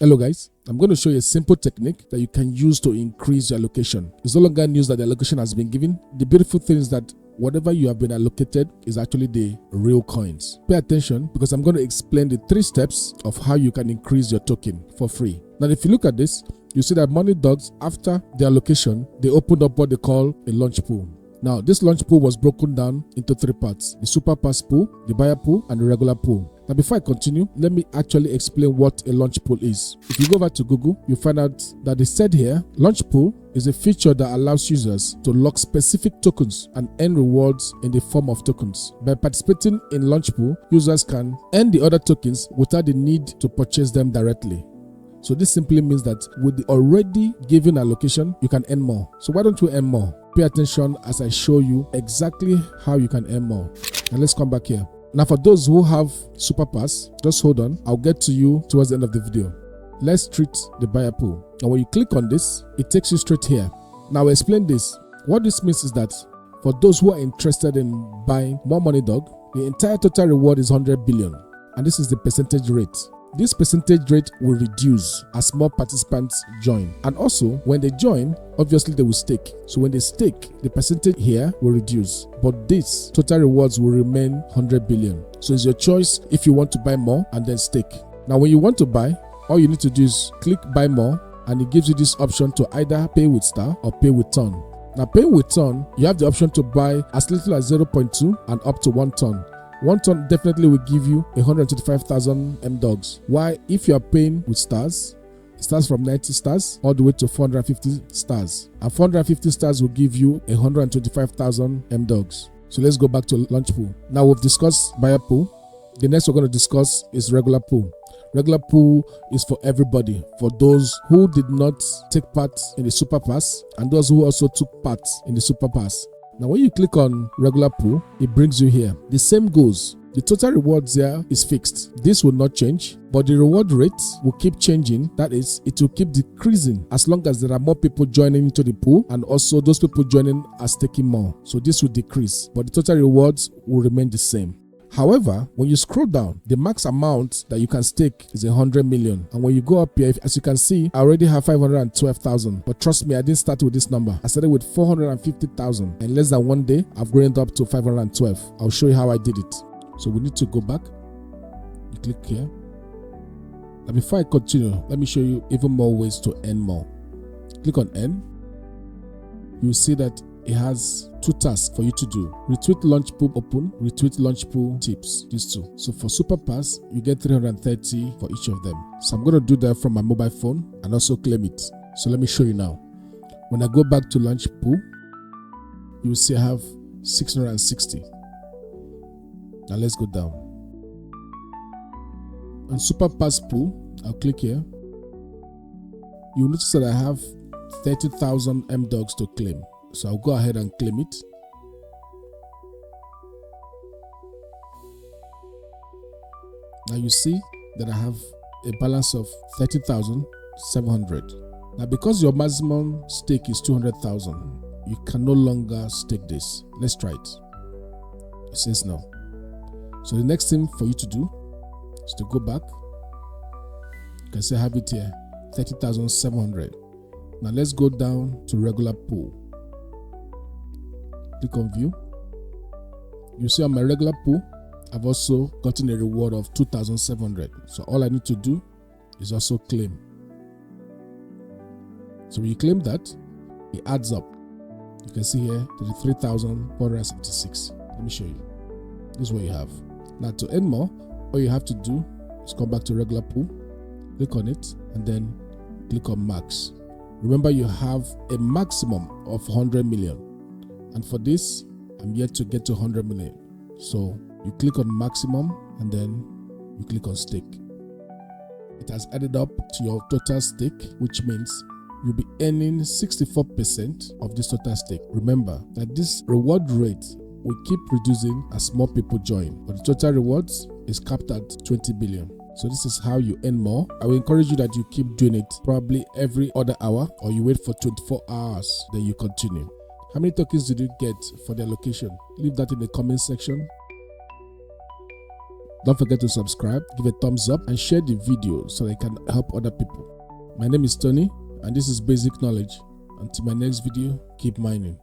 Hello guys, I'm going to show you a simple technique that you can use to increase your allocation. It's no longer news that the allocation has been given. The beautiful thing is that whatever you have been allocated is actually the real coins. Pay attention because I'm going to explain the 3 steps of how you can increase your token for free. Now if you look at this, you see that MDOGS, after the allocation, they opened up what they call a launch pool. Now this launch pool was broken down into 3 parts: the super pass pool, the buyer pool, and the regular pool. Now before I continue, let me actually explain what a launch pool is. If you go over to Google, you find out that they said here, launch pool is a feature that allows users to lock specific tokens and earn rewards in the form of tokens. By participating in launch pool, users can earn the other tokens without the need to purchase them directly. So this simply means that with the already given allocation, you can earn more. So why don't you earn more? Pay attention as I show you exactly how you can earn more. And let's come back here. Now for those who have Super Pass, just hold on. I'll get to you towards the end of the video. Let's treat the buyer pool. And when you click on this, it takes you straight here. Now I'll explain this. What this means is that for those who are interested in buying more MDOG, the entire total reward is 100 billion. And this is the percentage rate. This percentage rate will reduce as more participants join. And also, when they join, obviously they will stake. So when they stake, the percentage here will reduce. But this total rewards will remain 100 billion. So it's your choice if you want to buy more and then stake. Now when you want to buy, all you need to do is click buy more, and it gives you this option to either pay with star or pay with ton. Now paying with ton, you have the option to buy as little as 0.2 and up to 1 ton. 1 ton definitely will give you 125,000 MDOGs. Why? If you are paying with stars, it starts from 90 stars all the way to 450 stars. And 450 stars will give you 125,000 MDOGs. So let's go back to launch pool. Now we've discussed buyer pool. The next we're going to discuss is regular pool. Regular pool is for everybody, for those who did not take part in the Super Pass and those who also took part in the Super Pass. Now when you click on regular pool, it brings you here. The same goes. The total rewards there is fixed. This will not change, but the reward rate will keep changing. That is, it will keep decreasing as long as there are more people joining into the pool, and also those people joining are staking more. So this will decrease, but the total rewards will remain the same. However, when you scroll down, the max amount that you can stake is 100 million. And when you go up here, as you can see, I already have 512,000. But trust me, I didn't start with this number. I started with 450,000. In less than 1 day, I've grown it up to 512. I'll show you how I did it. So we need to go back. You click here. Now before I continue, let me show you even more ways to earn more. Click on earn. You will see that it has 2 tasks for you to do: retweet launch pool open, retweet launch pool tips. These 2. So for Super Pass, you get 330 for each of them. So I'm going to do that from my mobile phone and also claim it. So let me show you now. When I go back to launch pool, you will see I have 660. Now let's go down. On Super Pass pool, I'll click here. You'll notice that I have 30,000 MDOGs to claim. So I'll go ahead and claim it. Now you see that I have a balance of 30,700. Now because your maximum stake is 200,000, you can no longer stake this. Let's try it. It says no. So the next thing for you to do is to go back. You can see I have it here, 30,700. Now let's go down to regular pool. Click on view. You see on my regular pool, I've also gotten a reward of 2,700. So all I need to do is also claim. So when you claim that, it adds up. You can see here 33,476. Let me show you. This is what you have. Now to earn more, all you have to do is come back to regular pool, click on it, and then click on max. Remember, you have a maximum of 100 million. And for this, I'm yet to get to 100 million. So you click on maximum and then you click on stake. It has added up to your total stake, which means you'll be earning 64% of this total stake. Remember that this reward rate will keep reducing as more people join, but the total rewards is capped at 20 billion. So this is how you earn more. I will encourage you that you keep doing it probably every other hour, or you wait for 24 hours, then you continue. How many tokens did you get for the allocation? Leave that in the comment section. Don't forget to subscribe, give a thumbs up, and share the video so that it can help other people. My name is Tony, and this is Basic Knowledge. Until my next video, keep mining.